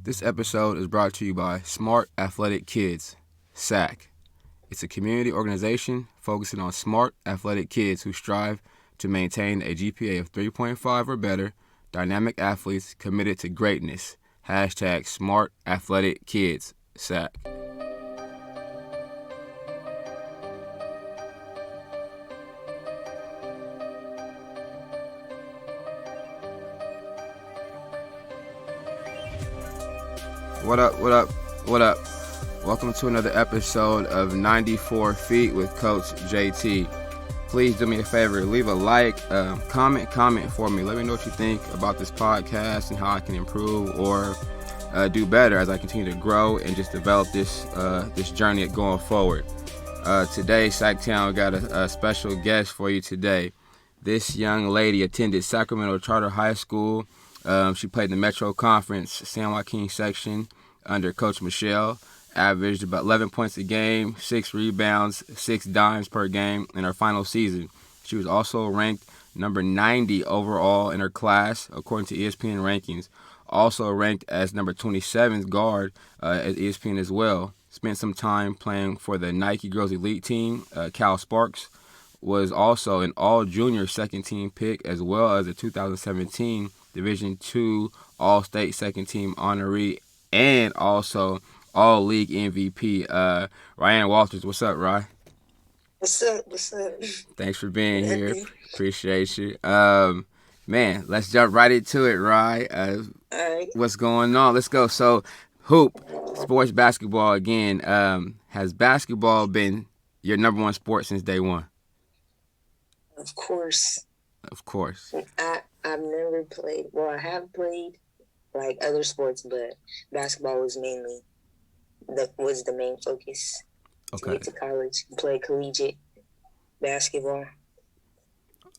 This episode is brought to you by Smart Athletic Kids, SAC. It's a community organization focusing on smart, athletic kids who strive to maintain a GPA of 3.5 or better, dynamic athletes committed to greatness. Hashtag Smart Athletic Kids, SAC. What up, what up, what up? Welcome to another episode of 94 Feet with Coach JT. Please do me a favor, leave a like, comment for me. Let me know what you think about this podcast and how I can improve or do better as I continue to grow and just develop this journey going forward. Today, Sac-Town got a special guest for you today. This young lady attended Sacramento Charter High School. She played in the Metropolitan Conference, Sac-Joaquin Section under Coach Michelle. Averaged about 11 points a game, 6 rebounds, 6 dimes per game in her final season. She was also ranked number 90 overall in her class, according to ESPN rankings. Also ranked as number 27 guard at ESPN as well. Spent some time playing for the Nike Girls Elite team. Cal Sparks was also an all-junior second-team pick, as well as a 2017 Division II All-State second-team honoree, and also All-League MVP. Ryanne Walters, what's up, Ryan? What's up? Thanks for being here. Appreciate you. Man, let's jump right into it, Ryan. All right. What's going on? Let's go. So, hoop, sports basketball again. Has basketball been your number one sport since day one? Of course. Of course. I've never played. Well, I have played like other sports, but basketball was mainly the main focus. Okay. To get to college, play collegiate basketball.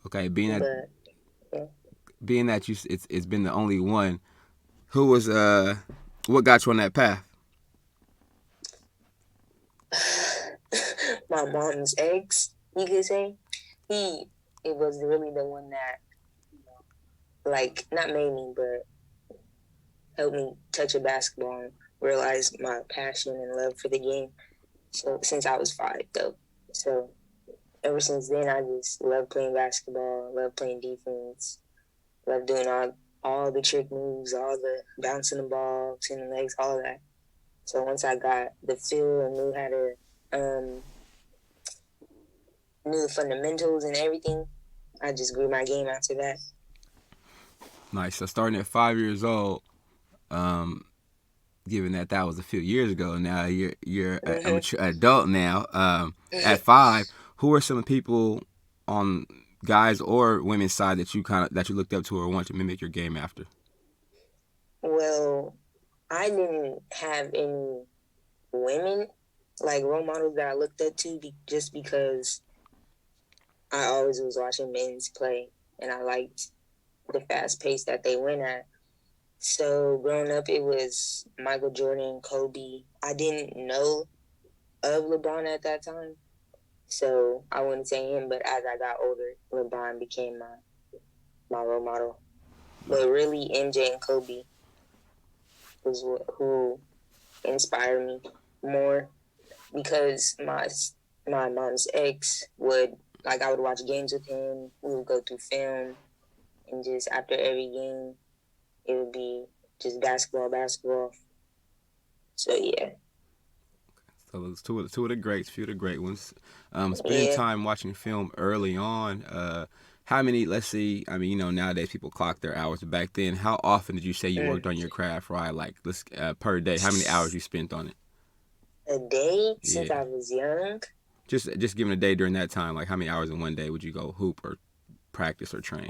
Okay, being that you, it's been the only one. Who was what got you on that path? My mom's ex, you could say. It was really the one that, like, not made me, but helped me touch a basketball and realize my passion and love for the game. So since I was 5, though. So ever since then, I just love playing basketball, love playing defense, love doing all the trick moves, all the bouncing the ball, turning the legs, all of that. So once I got the feel and knew how to knew the fundamentals and everything, I just grew my game after that. Nice. So starting at 5 years old, given that was a few years ago, now you're a mature adult now. At 5, who are some people on guys or women's side that you looked up to or want to mimic your game after? Well, I didn't have any women like role models that I looked up to just because I always was watching men's play and I liked the fast pace that they went at. So growing up, it was Michael Jordan, Kobe. I didn't know of LeBron at that time, so I wouldn't say him. But as I got older, LeBron became my role model. But really, MJ and Kobe was who inspired me more because my mom's ex I would watch games with him. We would go through film, and just after every game, it would be just basketball. So, yeah. So it's two of the greats, few of the great ones. Spending time watching film early on, how many, let's see, I mean, nowadays people clock their hours. Back then, how often did you say you worked on your craft, right? Like, per day, how many hours you spent on it? A day? Since I was young? Just given a day during that time, like how many hours in one day would you go hoop or practice or train?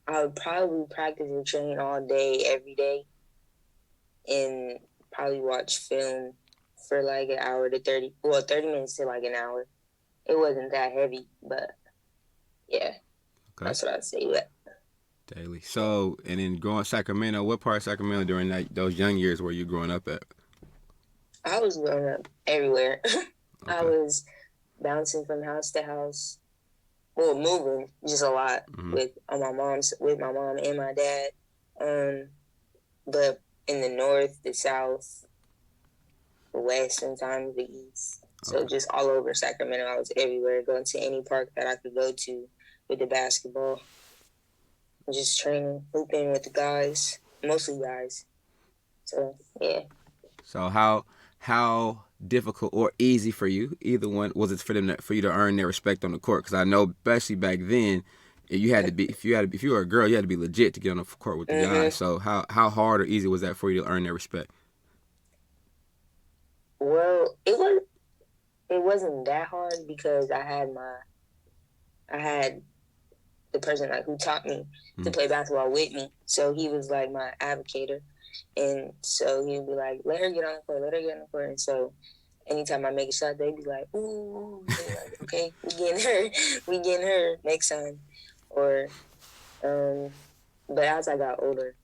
I would probably practice and train all day, every day, and probably watch film for like an hour to 30 minutes to like an hour. It wasn't that heavy, but yeah, That's what I'd say. Daily. So, and then growing Sacramento, what part of Sacramento during those young years were you growing up at? I was growing up everywhere. I was bouncing from house to house. Well, moving just a lot with my mom and my dad. but in the north, the south, the west, sometimes the east. So Okay. just all over Sacramento, I was everywhere, going to any park that I could go to with the basketball. Just training, hooping with the guys, mostly guys. So yeah. So how difficult or easy for you, either one, was it for you to earn their respect on the court? Because I know, especially back then, you had to be if you were a girl, you had to be legit to get on the court with the guys. So how hard or easy was that for you to earn their respect? Well, it wasn't that hard because I had the person like who taught me to play basketball with me. So he was like my advocator. And so he'd be like, let her get on the court, let her get on the court. And so anytime I make a shot, they'd be like, ooh, like, okay, we getting her next time. Or but as I got older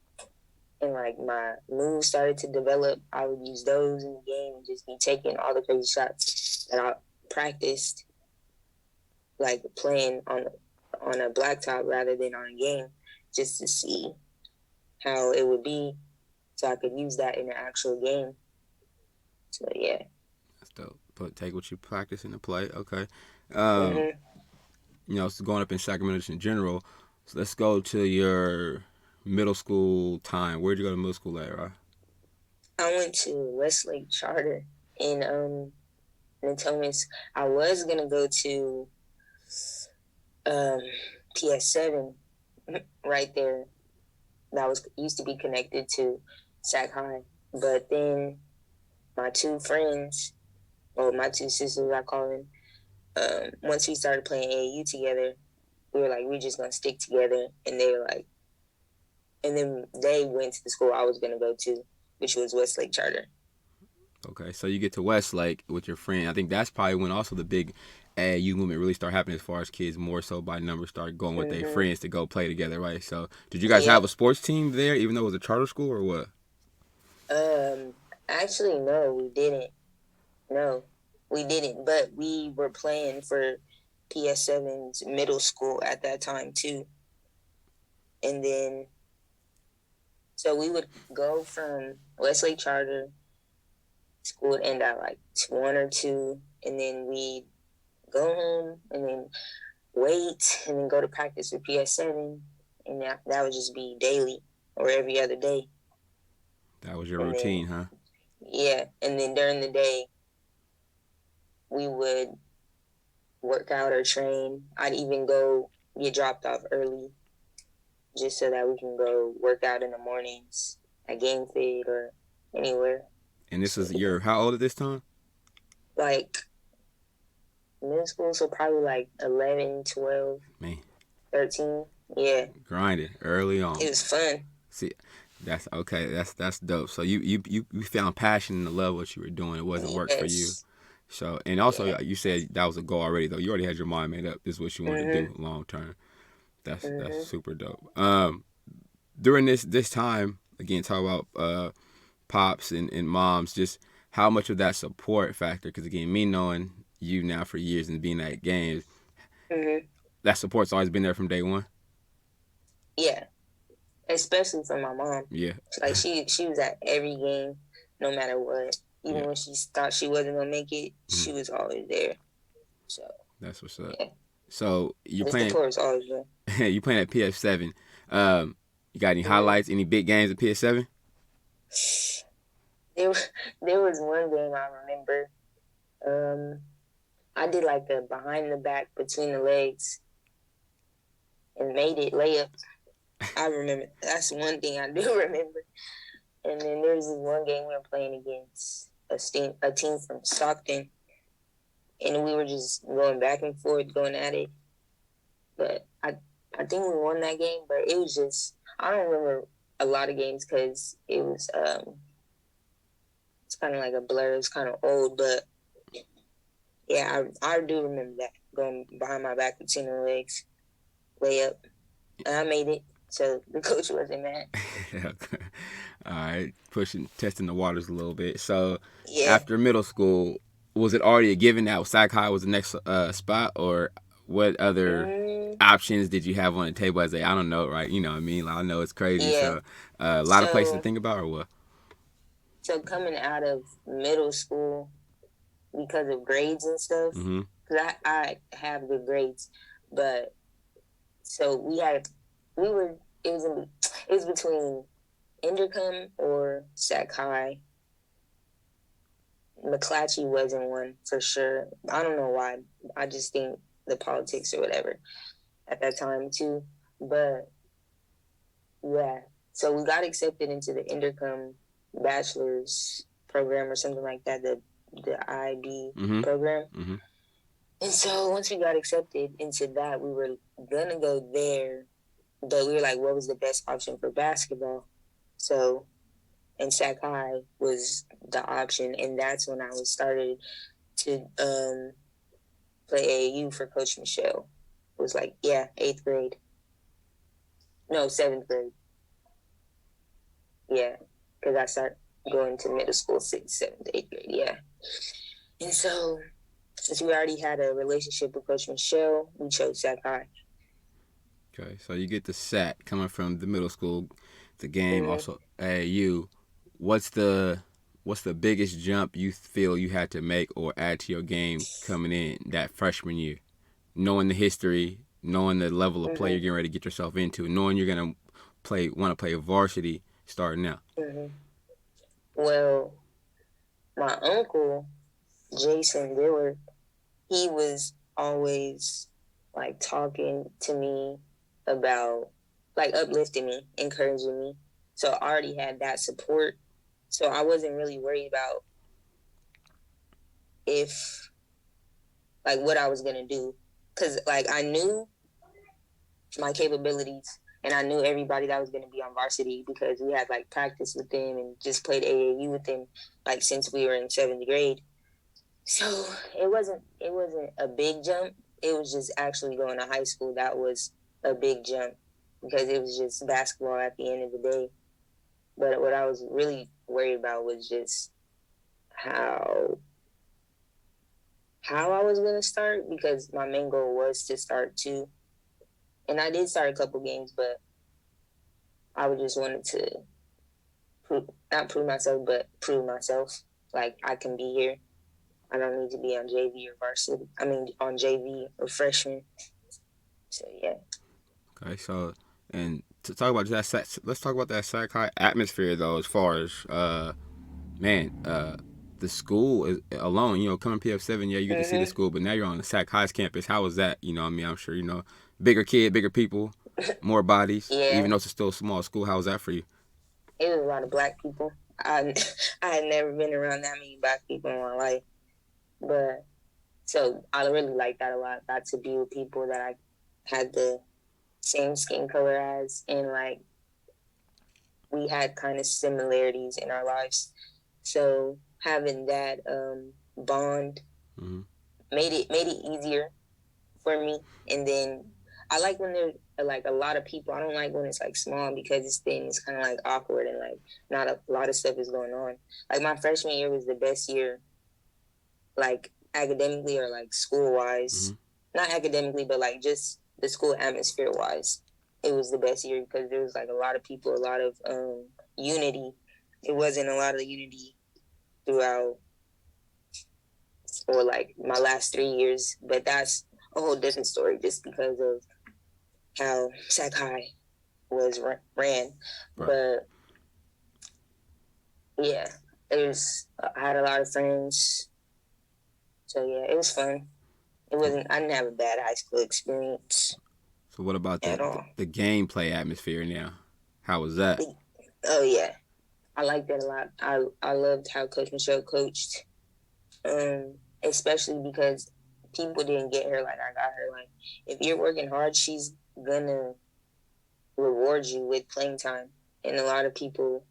and like my moves started to develop, I would use those in the game and just be taking all the crazy shots that I practiced, like playing on a blacktop rather than on a game, just to see how it would be, so I could use that in an actual game. So yeah. That's dope. Take what you practice in the play. Okay. Mm-hmm. So going up in Sacramento just in general. So let's go to your middle school time. Where'd you go to middle school at, right? I went to Westlake Charter in Natomas. I was gonna go to PS7 right there. That was used to be connected to Sac High, but then my two friends, or my two sisters, I call them. Once we started playing AAU together, we were like, we're just gonna stick together, and they were like, and then they went to the school I was gonna go to, which was Westlake Charter. Okay, so you get to Westlake with your friend. I think that's probably when also the big AAU movement really started happening as far as kids more so by numbers start going with their friends to go play together, right? So did you guys have a sports team there, even though it was a charter school, or what? Actually, no, we didn't. No, we didn't. But we were playing for PS7's middle school at that time too. And then, so we would go from Westlake Charter. School would end at like 1 or 2, and then we'd go home and then wait and then go to practice for PS7, and that would just be daily or every other day. That was your routine, huh? Yeah, and then during the day, we would work out or train. I'd even go get dropped off early just so that we can go work out in the mornings at Game Fit or anywhere. And this is your how old at this time? Like middle school, so probably like 11, 12, Man, 13. Yeah. grinding early on. It was fun. See, that's okay. That's dope. So you found passion and the love what you were doing. It wasn't work for you. So and also you said that was a goal already though. You already had your mind made up. This is what you wanted to do long term. That's super dope. During this time, again, talk about pops and moms, just how much of that support factor, because again, me knowing you now for years and being at games, that support's always been there from day one. Yeah, especially from my mom. Yeah, like she was at every game, no matter what. Even when she thought she wasn't gonna make it, she was always there. So that's what's up. Yeah. So you're the playing. support is always there. You playing at PS7. You got any highlights? Any big games at PS7? There was one game I remember. I did like the behind the back between the legs and made it layup. I remember. That's one thing I do remember. And then there was this one game we were playing against a team from Stockton, and we were just going back and forth, going at it. But I think we won that game. But it was just, I don't remember a lot of games because it was it's kind of like a blur. It's kind of old, but yeah, I do remember that, going behind my back between the legs, layup, and I made it. So the coach wasn't mad. All right, testing the waters a little bit. So after middle school, was it already a given that Sac High was the next spot, or what other Mm, options did you have on the table as a, I don't know, right? You know what I mean? Like, I know it's crazy. yeah. So a lot of places to So think about, or what? so coming out of middle school because of grades and stuff, Mm-hmm. because I have good grades, but so we were it was between Intercom or Sac High. McClatchy wasn't one for sure. I don't know why. I just think the politics or whatever at that time too. But yeah, so we got accepted into the Intercom bachelor's program or something like that, the IB Mm-hmm. program. Mm-hmm. And so once we got accepted into that, we were gonna go there, but we were like, what was the best option for basketball? So, and Sac High was the option, and that's when I was started to play AAU for Coach Michelle. It was like, yeah, 8th grade. No, 7th grade. Yeah, because I started going to middle school, 6th, 7th, 8th grade. Yeah. And so, since we already had a relationship with Coach Michelle, we chose Sac High. Okay, so you get the SAC coming from the middle school, the game, also AAU. What's the what's the biggest jump you feel you had to make or add to your game coming in that freshman year? Knowing the history, knowing the level of play you're getting ready to get yourself into, knowing you're gonna want to play varsity starting out. Well, my uncle, Jason Dillard, he was always like talking to me about like uplifting me, encouraging me. So I already had that support. So I wasn't really worried about if like what I was gonna do, because like I knew my capabilities and I knew everybody that was gonna be on varsity because we had like practice with them and just played AAU with them like since we were in 7th grade. So it wasn't a big jump. It was just actually going to high school that was a big jump because it was just basketball at the end of the day. But what I was really worried about was just how how I was gonna start because my main goal was to start too. And I did start a couple games, but I would just wanted to not prove myself, but prove myself. Like I can be here. I don't need to be on JV or varsity. I mean, on JV or freshman. So yeah. Okay, so and to talk about that, let's talk about that Sac High atmosphere though. As far as man, the school is alone. You know, coming PF7, yeah, you get to see the school, but now you're on the Sac High's campus. How was that? You know, what I mean, I'm sure you know, bigger kid, bigger people, more bodies. Yeah, Even though it's still a small school, how was that for you? it was a lot of black people. I I had never been around that many black people in my life, but so I really liked that a lot. Got to be with people that I had the same skin color as, and like we had kind of similarities in our lives. So having that bond Mm-hmm. made it easier for me. And then I like when there's like a lot of people. I don't like when it's like small because it's thin. It's kind of like awkward and like not a lot of stuff is going on. Like my freshman year was the best year, like academically or like school wise. Not academically, but like just the school atmosphere wise. It was the best year because there was like a lot of people, a lot of unity. It wasn't a lot of unity throughout or like my last 3 years, but that's a whole different story just because of how Sac High was ran. Right. But yeah, I had a lot of friends. So yeah, it was fun. It wasn't, I didn't have a bad high school experience So what about at all. the gameplay atmosphere now? How was that? Oh yeah, I liked that a lot. I loved how Coach Michelle coached, especially because people didn't get her like I got her. Like if you're working hard, she's gonna reward you with playing time, and a lot of people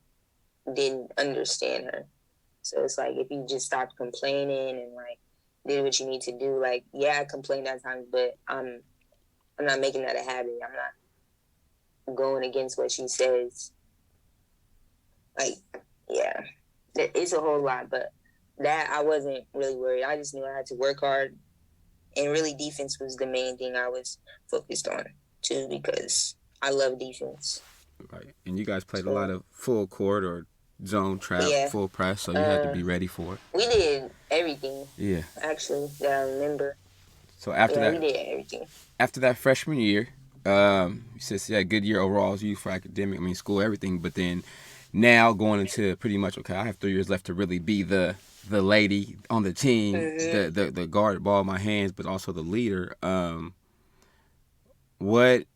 didn't understand her. So it's like if you just stopped complaining and like did what you need to do, like yeah, I complained at times, but I'm not making that a habit. I'm not going against what she says. Like yeah, it's a whole lot, but that I wasn't really worried. I just knew I had to work hard And really, defense was the main thing I was focused on, too, because I love defense. Right. And you guys played a lot of full court or zone trap, full press, so you had to be ready for it. We did everything. Yeah. Actually, that I remember. So after that, we did everything. After that freshman year, you said good year overall as you for academic, school, everything. But then now going into pretty much I have 3 years left to really be the lady on the team, the guard ball in my hands, but also the leader. What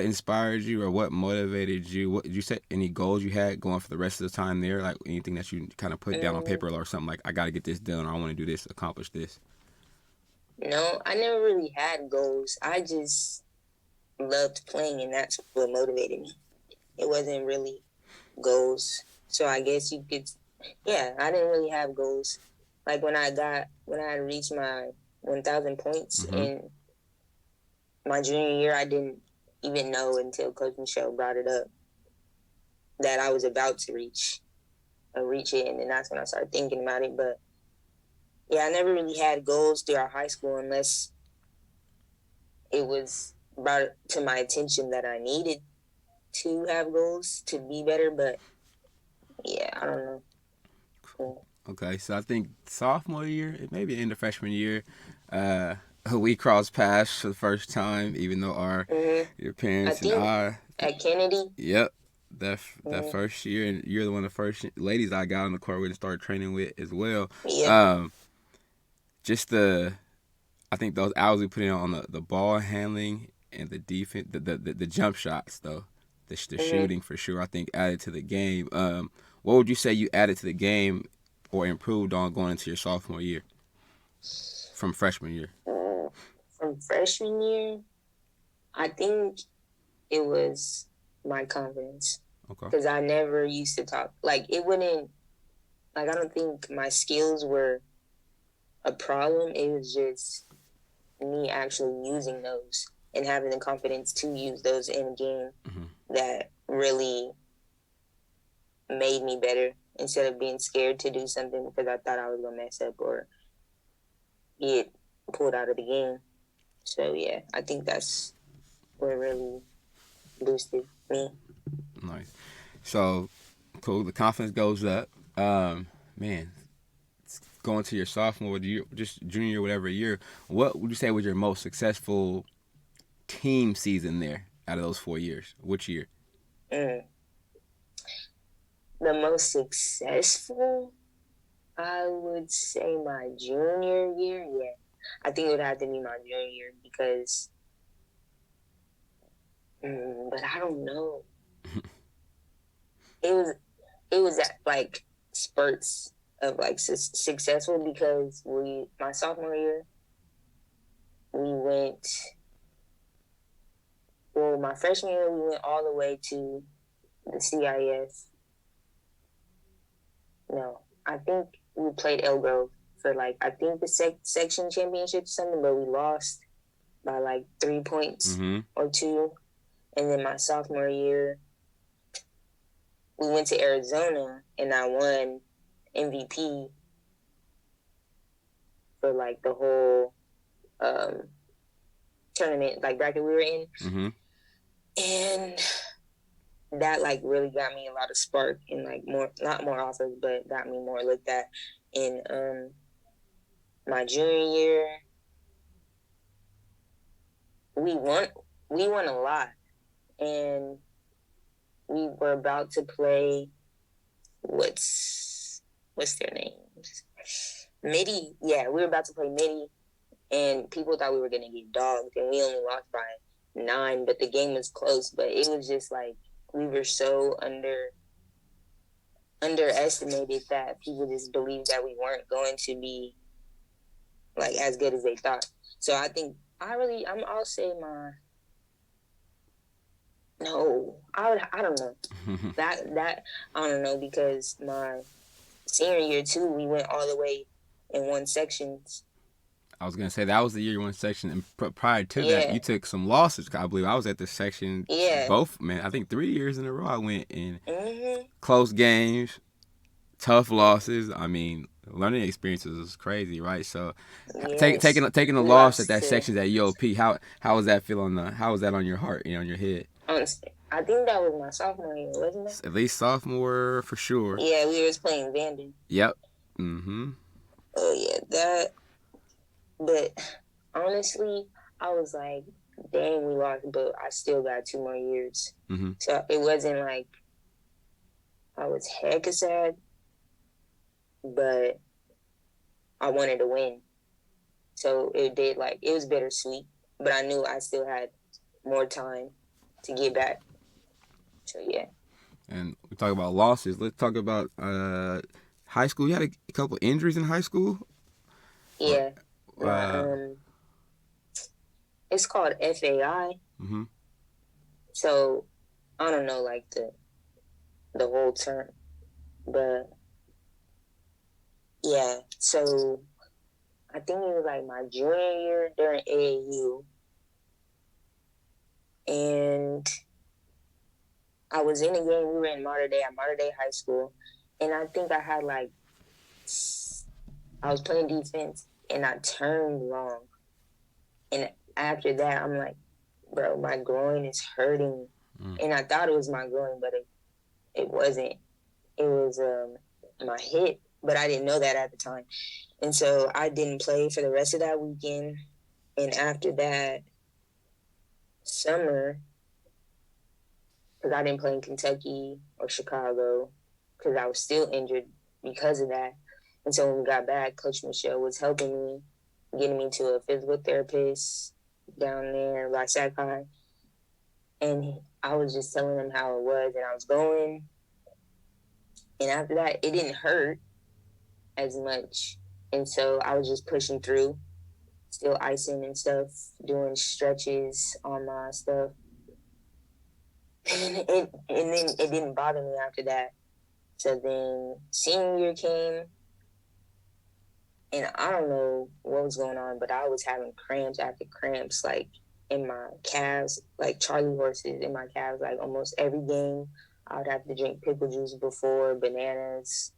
inspired you or what motivated you? What did you set any goals you had going for the rest of the time there? Like anything that you kind of put down on paper or something like I got to get this done, or I want to do this, accomplish this. No, I never really had goals. I just loved playing, and that's what motivated me. It wasn't really goals. So I guess you could, I didn't really have goals. Like when I reached my 1,000 points in my junior year, I didn't even know until Coach Michelle brought it up that I was about to reach it, and then that's when I started thinking about it. But yeah, I never really had goals throughout high school unless it was brought to my attention that I needed to have goals to be better. But yeah, I don't know. Cool. Okay, so I think sophomore year, maybe in the freshman year, we crossed paths for the first time, even though your parents and I at Kennedy. Yep. That first year, and you're one of the first ladies I got on the court with and started training with as well. Yeah. I think those hours we put in on the ball handling and the defense, the jump shots though, the shooting for sure, I think added to the game. What would you say you added to the game or improved on going into your sophomore year from freshman year? From freshman year, I think it was my confidence. Okay. Because I never used to talk. Like, it wouldn't, like, I don't think my skills were a problem. It was just me actually using those and having the confidence to use those in a game that really made me better instead of being scared to do something because I thought I was going to mess up or get pulled out of the game. So, yeah, I think that's what really boosted me. Nice. So, cool. The confidence goes up. Man, going to your sophomore year, just junior, whatever year, what would you say was your most successful team season there out of those 4 years? Which year? The most successful, I would say my junior year. Yeah, I think it would have to be my junior year because, but I don't know. It was at like spurts of like successful because my sophomore year, we went. Well, my freshman year, we went all the way to the CIS. No, I think we played El Grove for the section championship or something, but we lost by like 3 points or 2. And then my sophomore year, we went to Arizona and I won MVP for like the whole tournament, like bracket we were in. And that like really got me a lot of spark and like not more offers, but got me more looked at. In my junior year, we won a lot, and we were about to play what's their names? Midi. Yeah, we were about to play Midi, and people thought we were gonna get dogged, and we only lost by 9, but the game was close. But it was just like we were so underestimated that people just believed that we weren't going to be like as good as they thought. So I think I'll say I don't know. that I don't know because my senior year too, we went all the way and won sections. I was gonna say that was the year you won section, and prior to that, you took some losses. I believe I was at the section. Both, man. I think 3 years in a row I went in close games, tough losses. I mean, learning experiences is crazy, right? So, Yes. taking the We loss at lost that to, sections at UOP, how was that feeling? How was that on your heart, on your head? honestly, I think that was my sophomore year, wasn't it? At least sophomore for sure. Yeah, we was playing Vanden. Yep. Mm-hmm. Oh yeah, that. But honestly, I was like, dang, we lost, but I still got 2 more years. Mm-hmm. So it wasn't like I was hecka sad, but I wanted to win. So it was bittersweet, but I knew I still had more time to get back. So yeah. And we talk about losses. Let's talk about high school. You had a couple injuries in high school. Yeah. Uh, It's called FAI. mm-hmm. So I don't know like the whole term, but yeah. So I think it was like my junior year during AAU, and I was in a game. We were in Mater Dei at Mater Dei High School, and I think I had like I was playing defense, and I turned wrong, and after that, I'm like, bro, my groin is hurting, and I thought it was my groin, but it wasn't. It was my hip, but I didn't know that at the time, and so I didn't play for the rest of that weekend. And after that summer, because I didn't play in Kentucky or Chicago, because I was still injured because of that. And so when we got back, Coach Michelle was helping me, getting me to a physical therapist down there by Sac-Joaquin. And I was just telling him how it was, and I was going. And after that, it didn't hurt as much. And so I was just pushing through, still icing and stuff, doing stretches on my stuff. And then it didn't bother me after that. So then senior year came, and I don't know what was going on, but I was having cramps after cramps, like in my calves, like Charlie horses in my calves, like almost every game. I would have to drink pickle juice before, bananas.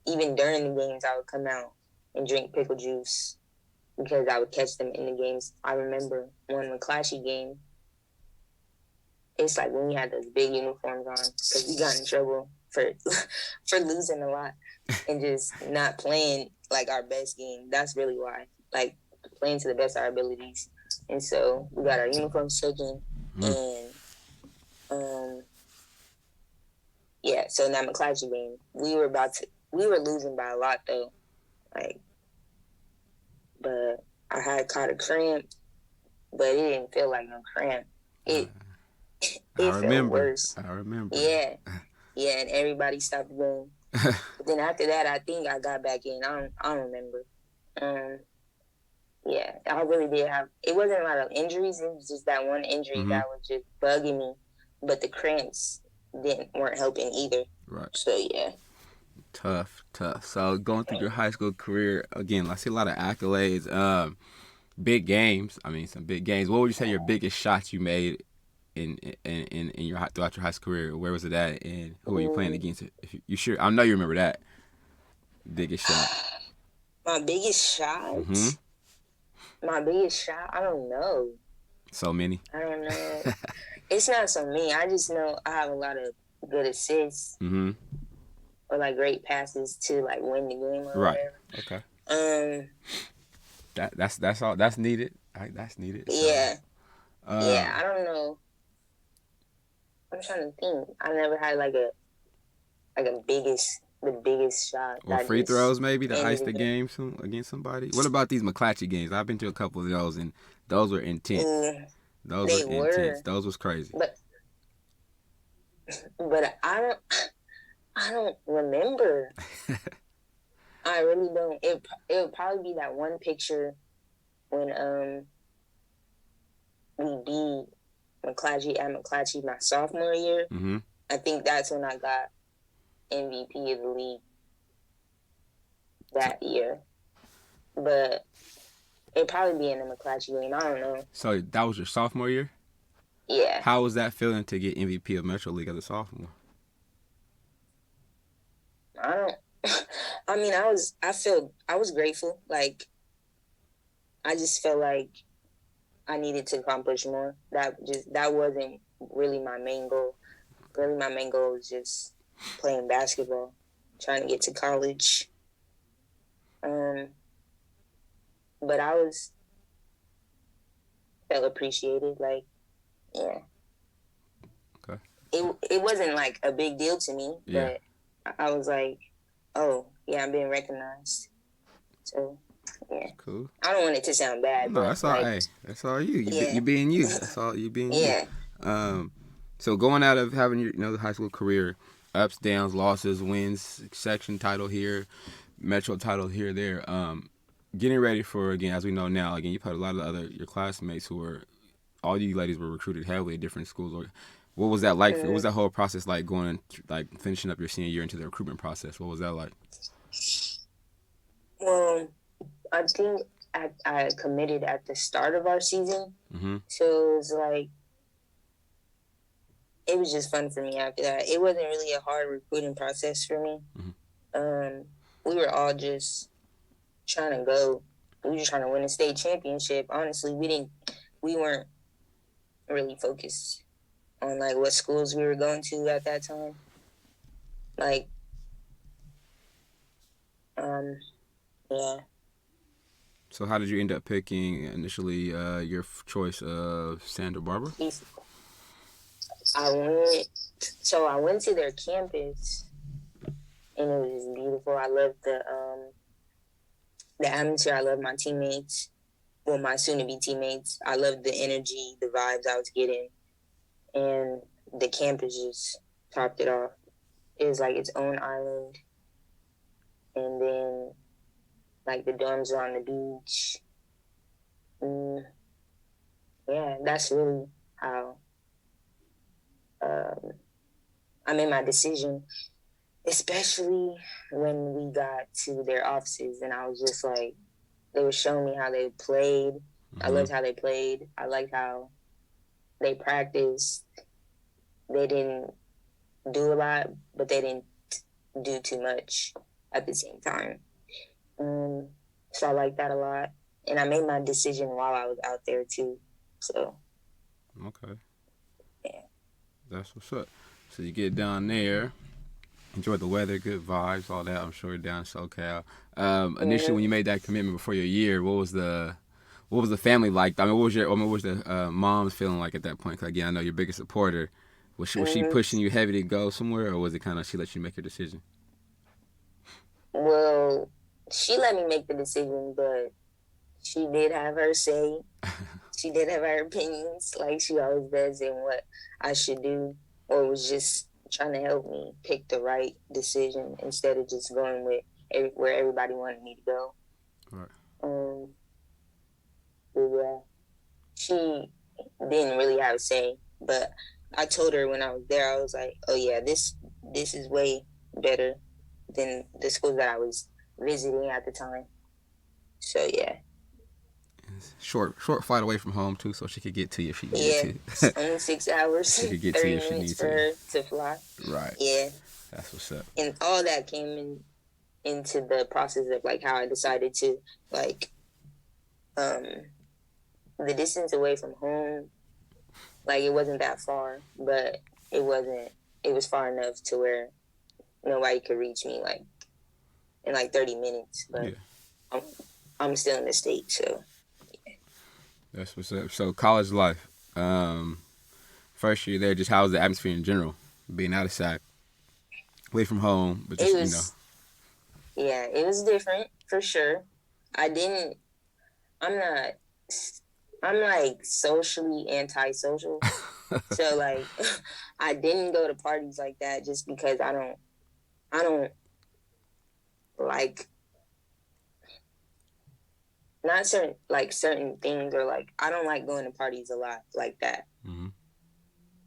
Even during the games, I would come out and drink pickle juice because I would catch them in the games. I remember one McClatchy game. It's like when we had those big uniforms on, because we got in trouble for for losing a lot and just not playing like our best game. That's really why. Like playing to the best of our abilities. And so we got our uniforms taken, and yeah, so in that McClatchy game, we were losing by a lot though. Like, but I had caught a cramp, but it didn't feel like no cramp. It felt worse. I remember. Yeah. Yeah, and everybody stopped the game. But then after that, I think I got back in. I don't remember. Yeah, I really did have. It wasn't a lot of injuries. It was just that one injury that was just bugging me. But the cramps weren't helping either. Right. So yeah. Tough. So going through your high school career again, I see a lot of accolades, big games. I mean, some big games. What would you say your biggest shots you made in your throughout your high school career? Where was it at, and who were you playing against? If you sure, I know you remember that biggest shot. My biggest shot. My biggest shot. I don't know. So many. I don't know. It's not so many. I just know I have a lot of good assists. Or like great passes to like win the game or whatever. Okay. That's all. That's needed. That's needed. So, yeah. Yeah. I don't know. I'm trying to think. I never had the biggest shot. Or free throws maybe to ice the game against somebody. What about these McClatchy games? I've been to a couple of those, and those were intense. Those were intense. Those was crazy. But I don't remember. I really don't. It would probably be that one picture when we beat McClatchy my sophomore year. I think that's when I got MVP of the league that year. But it'd probably be in the McClatchy game. I don't know. So that was your sophomore year? Yeah. How was that feeling to get MVP of Metro League as a sophomore? I I mean, I was grateful. Like, I just felt like I needed to accomplish more. That wasn't really my main goal. Really, my main goal was just playing basketball, trying to get to college. But I felt appreciated. Like, yeah. Okay. It wasn't like a big deal to me, Yeah. but I was like, oh yeah, I'm being recognized. So yeah. Cool. I don't want it to sound bad, No, but that's all. like, Hey, that's all you. yeah, You being you. That's all you being you. yeah. So going out of having your the high school career, ups, downs, losses, wins, section title here, metro title here, there. Getting ready for again, as we know now, again, you've had a lot of your classmates who were, all you ladies were recruited heavily at different schools. Or what was that like? What was that whole process like going, like finishing up your senior year into the recruitment process? What was that like? Well, I think I committed at the start of our season, Mm-hmm. so it was like it was just fun for me after that. It wasn't really a hard recruiting process for me. Mm-hmm. We were all just trying to go. We were just trying to win a state championship. Honestly, we weren't really focused on like what schools we were going to at that time. Like, yeah. So how did you end up picking initially your choice of Santa Barbara? I went to their campus, and it was just beautiful. I loved the atmosphere. I loved my teammates. Well, my soon-to-be teammates. I loved the energy, the vibes I was getting, and the campus just topped it off. It was like its own island, and then like the dorms are on the beach. Yeah, that's really how I made my decision, especially when we got to their offices and I was just like, they were showing me how they played. Mm-hmm. I loved how they played. I liked how they practiced. They didn't do a lot, but they didn't do too much at the same time. So I liked that a lot. And I made my decision while I was out there too. So. Okay. Yeah. That's what's up. So you get down there, enjoy the weather, good vibes, all that. I'm sure down in SoCal. Initially, when you made that commitment before your year, what was the family like? I mean, what was the mom's feeling like at that point? 'Cause again, I know you're biggest supporter. Was she pushing you heavy to go somewhere, or was it kind of she let you make your decision? Well, she let me make the decision, but she did have her say. She did have her opinions, like she always does, in what I should do, or was just trying to help me pick the right decision instead of just going with where everybody wanted me to go. Right. But yeah, she didn't really have a say, but I told her when I was there, I was like, "Oh yeah, this is way better than the schools that I was visiting at the time." So yeah. Short flight away from home too, so she could get to you if she needed to. Only 6 hours. She could get 30 to you if she minutes needs for her to fly. Right. Yeah. That's what's up. And all that came into the process of like how I decided to like the distance away from home. Like it wasn't that far, but it was far enough to where nobody could reach me like in like 30 minutes. But yeah. I'm still in the state, so yeah. That's what's up. So college life. First year there, just how was the atmosphere in general? Being out of Sac, away from home, but just Yeah, it was different for sure. I'm like socially antisocial. So like I didn't go to parties like that just because I don't like not certain things, or like I don't like going to parties a lot like that. Mm-hmm.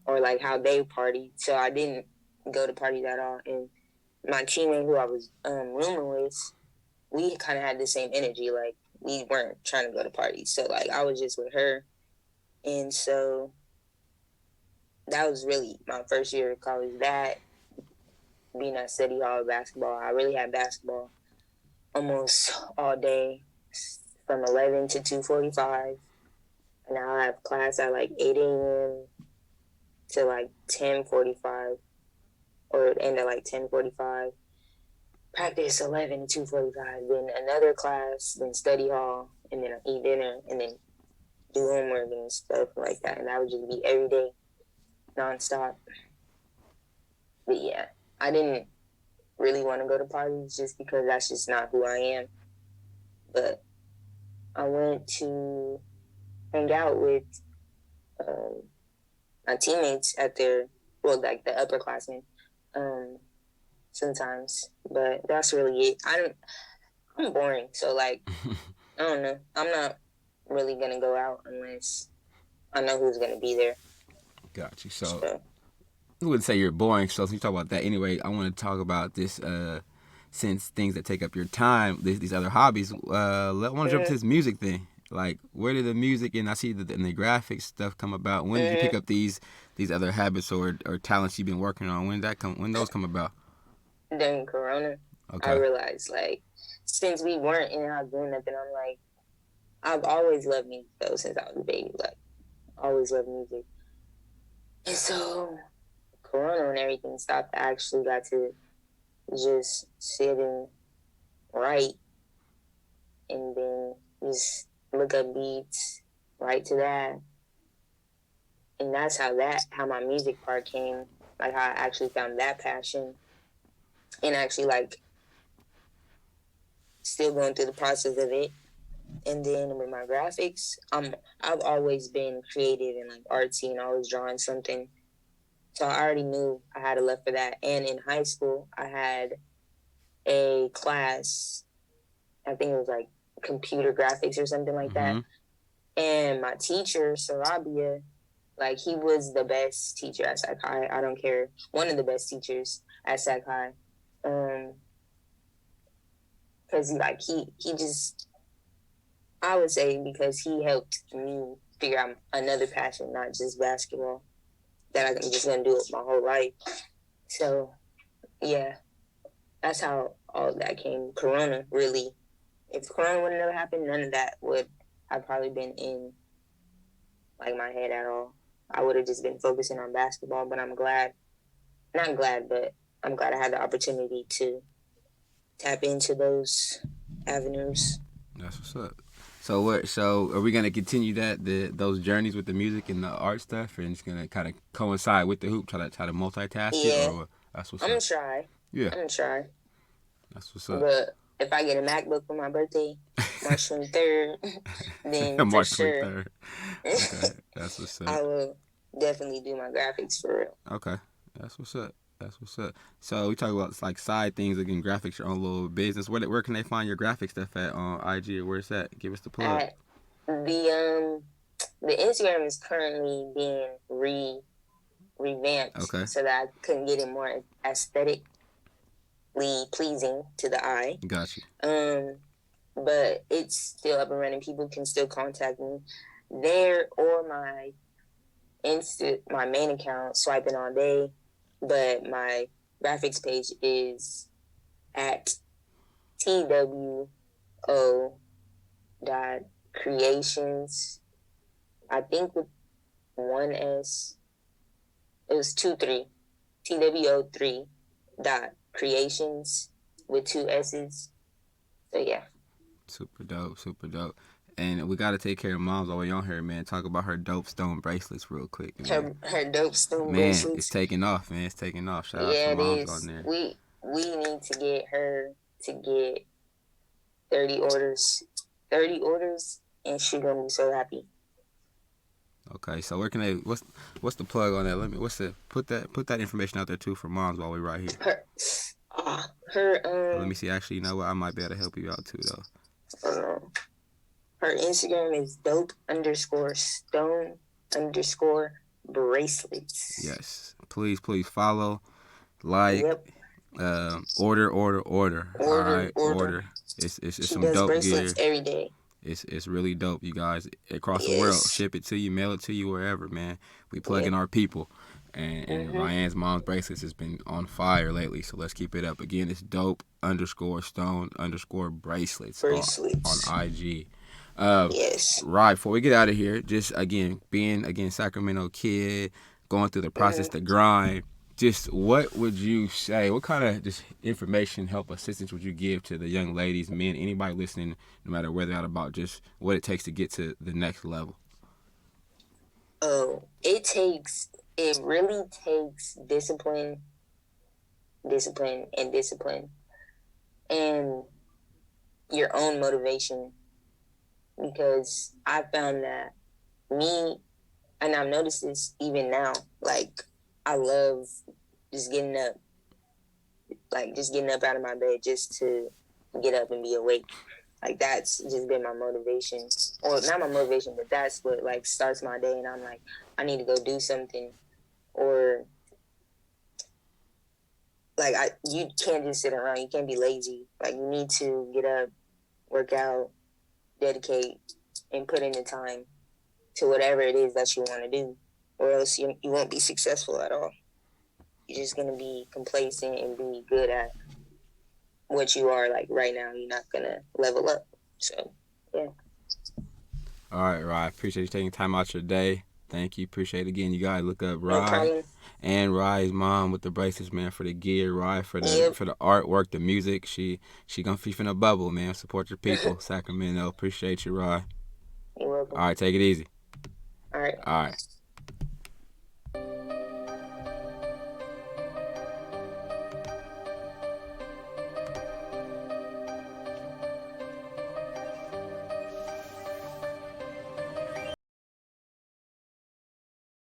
Or like how they party. So I didn't go to parties at all. And my teammate who I was rooming with, we kind of had the same energy. Like we weren't trying to go to parties. So like I was just with her. And so that was really my first year of college. That being at City Hall basketball. I really had basketball almost all day from 11 to 2:45. And I'll have class at like 8 a.m. to like 10:45, or end at like 10:45. Practice 11 to 2:45. Then another class, then study hall, and then eat dinner, and then do homework and stuff like that. And that would just be every day, nonstop. But yeah, I didn't really want to go to parties just because that's just not who I am. But I went to hang out with my teammates at their, well, like the upperclassmen, sometimes. But that's really it. I'm boring, so like, I don't know. I'm not really gonna go out unless I know who's gonna be there. Got you. So I wouldn't say you're boring. So since you talk about that anyway, I want to talk about this. Since things that take up your time, these other hobbies. I want to jump to this music thing. Like, where did the music and I see the graphics stuff come about? When did you pick up these other habits or talents you've been working on? When those come about? During Corona, okay. I realized, like, since we weren't in the house doing nothing, I'm like, I've always loved music though since I was a baby. Like, always loved music. And so Corona and everything stopped, I actually got to just sit and write, and then just look up beats, write to that. And that's how my music part came, like how I actually found that passion, and actually like still going through the process of it. And then with my graphics, I've always been creative and like artsy and always drawing something. So I already knew I had a love for that. And in high school, I had a class, I think it was like computer graphics or something like that. And my teacher, Sarabia, like, he was the best teacher at Sac-High. I don't care. One of the best teachers at Sac-High. Because he just, I would say, because he helped me figure out another passion, not just basketball, that I'm just going to do it my whole life. So, yeah, that's how all of that came. Corona, really. If Corona would have never happened, none of that would have probably been in, like, my head at all. I would have just been focusing on basketball, but I'm glad I had the opportunity to tap into those avenues. That's what's up. So are we gonna continue those journeys with the music and the art stuff, and it's gonna kind of coincide with the hoop? Try to multitask it, or that's what's up. I'm gonna try. Yeah, I'm gonna try. That's what's up. But if I get a MacBook for my birthday, March 23rd, then March for sure, 23rd. Okay, that's what's up. I will definitely do my graphics for real. Okay, that's what's up. That's what's up. So we talk about like side things, again, graphics, your own little business. Where can they find your graphic stuff at on IG, or where's that? Give us the plug. The Instagram is currently being revamped, okay, so that I couldn't get it more aesthetically pleasing to the eye. Got you. But it's still up and running. People can still contact me there, or my main account, Swiping All Day. But my graphics page is at TWO.creations. I think with one S. It was 2-3. TWO3.creations with 2 S's. So yeah. Super dope. Super dope. And we got to take care of Mom's while we on here, man. Talk about her dope stone bracelets real quick. Man. Her dope stone bracelets. Man, it's taking off, man. It's taking off. Shout out to Mom's on there. We need to get her to get 30 orders. 30 orders, and she's going to be so happy. Okay, so where can they? What's the plug on that? Put that information out there too for Moms while we're right here. Let me see. Actually, you know what? I might be able to help you out too, though. Her Instagram is dope_stone_bracelets. Yes, please follow, like, order. All right, order. It's some dope bracelets gear every day. It's really dope, you guys, across the world. Ship it to you, mail it to you, wherever, man. We plugging our people. And Ryanne's mom's bracelets has been on fire lately, so let's keep it up. Again, it's dope_stone_bracelets on Bracelets. IG. Yes. Right, before we get out of here, just again, being Sacramento kid, going through the process, the grind, just what would you say, what kind of just information, help, assistance would you give to the young ladies, men, anybody listening, no matter where they're at, about just what it takes to get to the next level? Oh, it really takes discipline, and your own motivation. Because I found that me, and I've noticed this even now, like, I love just getting up, out of my bed just to get up and be awake. Like, that's just been my motivation. Or not my motivation, but that's what, like, starts my day, and I'm like, I need to go do something. Or, like, you can't just sit around. You can't be lazy. Like, you need to get up, work out, dedicate, and put in the time to whatever it is that you want to do, or else you won't be successful at all. You're just going to be complacent and be good at what you are. Like, right now, you're not going to level up. So, yeah. All right, Rye. Appreciate you taking time out your day. Thank you. Appreciate it again. You guys look up No Rye problem. and Rye's mom with the bracelets, man, for the gear. Rye for the Yep. for the artwork, the music. She gonna be in a bubble, man. Support your people, Sacramento. Appreciate you, Rye. You're welcome. All right, take it easy. All right. All right.